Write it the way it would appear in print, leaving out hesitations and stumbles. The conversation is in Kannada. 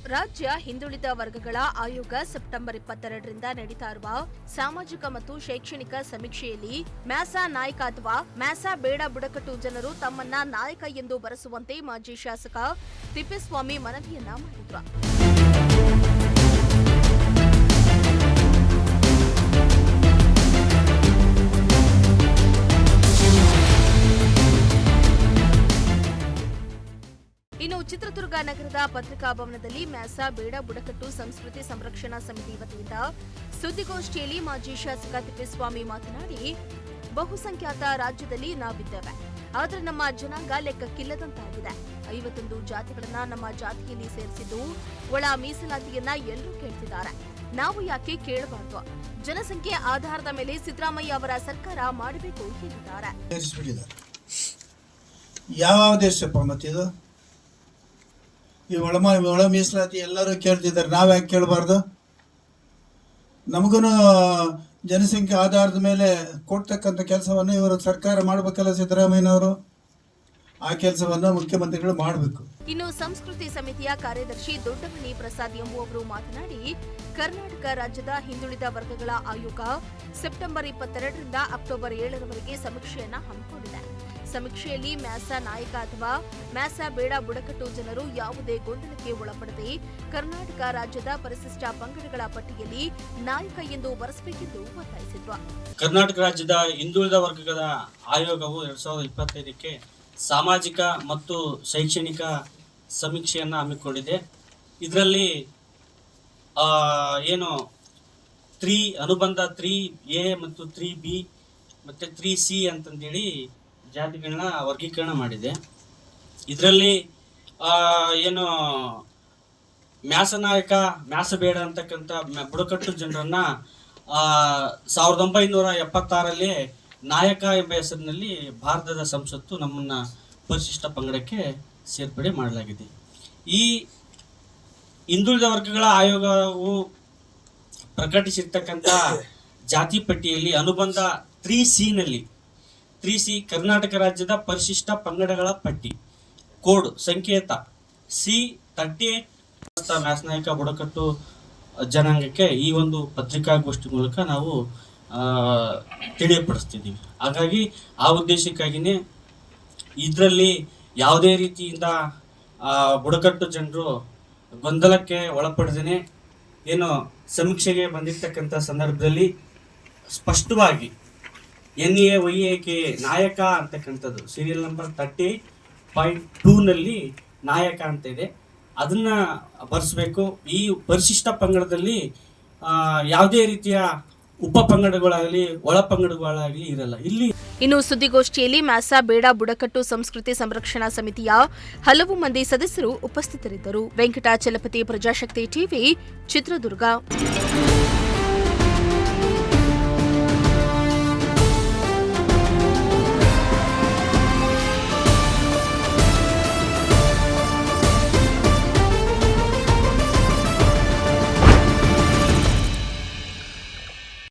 ರಾಜ್ಯ ಹಿಂದುಳಿದ ವರ್ಗಗಳ ಆಯೋಗ ಸೆಪ್ಟೆಂಬರ್ 22ರಿಂದ ನಡೀತಾ ಇರುವ ಸಾಮಾಜಿಕ ಮತ್ತು ಶೈಕ್ಷಣಿಕ ಸಮೀಕ್ಷೆಯಲ್ಲಿ ಮ್ಯಾಸಾ ನಾಯಕ ಅಥವಾ ಮ್ಯಾಸಾ ಬೇಡ ಬುಡಕಟ್ಟು ಜನರು ತಮ್ಮನ್ನ ನಾಯಕ ಎಂದು ಬರೆಸುವಂತೆ ಮಾಜಿ ಶಾಸಕ ತಿಪ್ಪೇಸ್ವಾಮಿ ಮನವಿಯನ್ನ ಮಾಡಿದ್ರು. ಇನ್ನು ಚಿತ್ರದುರ್ಗ ನಗರದ ಪತ್ರಿಕಾ ಭವನದಲ್ಲಿ ಮ್ಯಾಸಾ ಬೇಡ ಬುಡಕಟ್ಟು ಸಂಸ್ಕೃತಿ ಸಂರಕ್ಷಣಾ ಸಮಿತಿ ವತಿಯಿಂದ ಸುದ್ದಿಗೋಷ್ಠಿಯಲ್ಲಿ ಮಾಜಿ ಶಾಸಕ ತಿಪ್ಪೇಸ್ವಾಮಿ ಮಾತನಾಡಿ, ಬಹುಸಂಖ್ಯಾತ ರಾಜ್ಯದಲ್ಲಿ ನಾವಿದ್ದೇವೆ, ಆದರೆ ನಮ್ಮ ಜನಾಂಗ ಲೆಕ್ಕಕ್ಕಿಲ್ಲದಂತಾಗಿದೆ. 51 ಜಾತಿಗಳನ್ನ ನಮ್ಮ ಜಾತಿಯಲ್ಲಿ ಸೇರಿಸಿದ್ದು ಒಳ ಮೀಸಲಾತಿಯನ್ನ ಎಲ್ಲರೂ ಕೇಳ್ತಿದ್ದಾರೆ. ನಾವು ಯಾಕೆ ಕೇಳಬಾರ್ದು? ಜನಸಂಖ್ಯೆ ಆಧಾರದ ಮೇಲೆ ಸಿದ್ದರಾಮಯ್ಯ ಅವರ ಸರ್ಕಾರ ಮಾಡಬೇಕು ಎಂದಿದ್ದಾರೆ. ಯಾವ ದೇಶಪ್ಪ ಮತ್ತಿದು? ಈ ಒಳ ಮೀಸಲಾತಿ ಎಲ್ಲರೂ ಕೇಳ್ತಿದ್ದಾರೆ, ನಾವು ಯಾಕೆ ಕೇಳಬಾರ್ದು? ನಮಗೂ ಜನಸಂಖ್ಯೆ ಆಧಾರದ ಮೇಲೆ ಕೊಡ್ತಕ್ಕಂಥ ಕೆಲಸವನ್ನು ಇವರು ಸರ್ಕಾರ ಮಾಡಬೇಕಲ್ಲ ಸಿದ್ದರಾಮಯ್ಯನವರು. ಆ ಕೆಲಸವನ್ನು ಮುಖ್ಯಮಂತ್ರಿಗಳು ಮಾಡಬೇಕು. ಇನ್ನು ಸಂಸ್ಕೃತಿ ಸಮಿತಿಯ ಕಾರ್ಯದರ್ಶಿ ದೊಡ್ಡಮನಿ ಪ್ರಸಾದ್ ಎಂಬುವವರು ಮಾತನಾಡಿ, ಕರ್ನಾಟಕ ರಾಜ್ಯದ ಹಿಂದುಳಿದ ವರ್ಗಗಳ ಆಯೋಗ ಸೆಪ್ಟೆಂಬರ್ 22ರಿಂದ ಅಕ್ಟೋಬರ್ 7ರವರೆಗೆ ಸಮೀಕ್ಷೆಯನ್ನ ಹಮ್ಮಿಕೊಂಡಿದೆ. ಸಮೀಕ್ಷೆಯಲ್ಲಿ ಮ್ಯಾಸಾ ನಾಯಕ ಅಥವಾ ಮ್ಯಾಸಾ ಬೇಡ ಬುಡಕಟ್ಟು ಜನರು ಯಾವುದೇ ಗೊಂದಲಕ್ಕೆ ಒಳಪಡದೆ ಕರ್ನಾಟಕ ರಾಜ್ಯದ ಪರಿಶಿಷ್ಟ ಪಂಗಡಗಳ ಪಟ್ಟಿಯಲ್ಲಿ ನಾಯಕ ಎಂದು ಬರೆಸಬೇಕೆಂದು ಒತ್ತಾಯಿಸಿದ್ರು. ಕರ್ನಾಟಕ ರಾಜ್ಯದ ಹಿಂದುಳಿದ ವರ್ಗಗಳ ಆಯೋಗವು 2025ಕ್ಕೆ ಸಾಮಾಜಿಕ ಮತ್ತು ಶೈಕ್ಷಣಿಕ ಸಮೀಕ್ಷೆಯನ್ನು ಹಮ್ಮಿಕೊಂಡಿದೆ. ಇದರಲ್ಲಿ ಅನುಬಂಧ 3A ಮತ್ತು 3B ಮತ್ತು 3C ಅಂತಂದೇಳಿ ಜಾತಿಗಳನ್ನ ವರ್ಗೀಕರಣ ಮಾಡಿದೆ. ಇದರಲ್ಲಿ ಮ್ಯಾಸನಾಯಕ ಮ್ಯಾಸಬೇಡ ಅಂತಕ್ಕಂಥ ಬುಡಕಟ್ಟು ಜನರನ್ನ 1976ರಲ್ಲಿ ನಾಯಕ ಎಂಬ ಹೆಸರಿನಲ್ಲಿ ಭಾರತದ ಸಂಸತ್ತು ನಮ್ಮನ್ನ ಪರಿಶಿಷ್ಟ ಪಂಗಡಕ್ಕೆ ಸೇರ್ಪಡೆ ಮಾಡಲಾಗಿದೆ. ಈ ಹಿಂದುಳಿದ ವರ್ಗಗಳ ಆಯೋಗವು ಪ್ರಕಟಿಸಿರ್ತಕ್ಕಂಥ ಜಾತಿ ಪಟ್ಟಿಯಲ್ಲಿ ಅನುಬಂಧ 3C ಕರ್ನಾಟಕ ರಾಜ್ಯದ ಪರಿಶಿಷ್ಟ ಪಂಗಡಗಳ ಪಟ್ಟಿ ಕೋಡ್ ಸಂಕೇತ C38 ಮ್ಯಾಸನಾಯಕ ಬುಡಕಟ್ಟು ಜನಾಂಗಕ್ಕೆ ಈ ಒಂದು ಪತ್ರಿಕಾಗೋಷ್ಠಿ ಮೂಲಕ ನಾವು ತಿಳಿಯಪಡಿಸ್ತಿದ್ದೀವಿ. ಹಾಗಾಗಿ ಆ ಉದ್ದೇಶಕ್ಕಾಗಿಯೇ ಇದರಲ್ಲಿ ಯಾವುದೇ ರೀತಿಯಿಂದ ಬುಡಕಟ್ಟು ಜನರು ಗೊಂದಲಕ್ಕೆ ಒಳಪಡದೇನೆ ಸಮೀಕ್ಷೆಗೆ ಬಂದಿರತಕ್ಕಂಥ ಸಂದರ್ಭದಲ್ಲಿ ಸ್ಪಷ್ಟವಾಗಿ NAYAK ನಾಯಕ ಅಂತಕ್ಕಂಥದ್ದು ಸೀರಿಯಲ್ ನಂಬರ್ 38.2ನಲ್ಲಿ ನಾಯಕ ಅಂತ ಇದೆ, ಅದನ್ನ ಬರೆಸಬೇಕು. ಈ ಪರಿಶಿಷ್ಟ ಪಂಗಡದಲ್ಲಿ ಯಾವುದೇ ರೀತಿಯ ಉಪ ಪಂಗಡಗಳಾಗಲಿ ಒಳ ಪಂಗಡಗಳಾಗಲಿ ಇರಲ್ಲ. ಇನ್ನು ಸುದ್ದಿಗೋಷ್ಠಿಯಲ್ಲಿ ಮ್ಯಾಸಾ ಬೇಡ ಬುಡಕಟ್ಟು ಸಂಸ್ಕೃತಿ ಸಂರಕ್ಷಣಾ ಸಮಿತಿಯ ಹಲವು ಮಂದಿ ಸದಸ್ಯರು ಉಪಸ್ಥಿತರಿದ್ದರು. ವೆಂಕಟಾಚಲಪತಿ, ಪ್ರಜಾಶಕ್ತಿ ಟಿವಿ, ಚಿತ್ರದುರ್ಗ.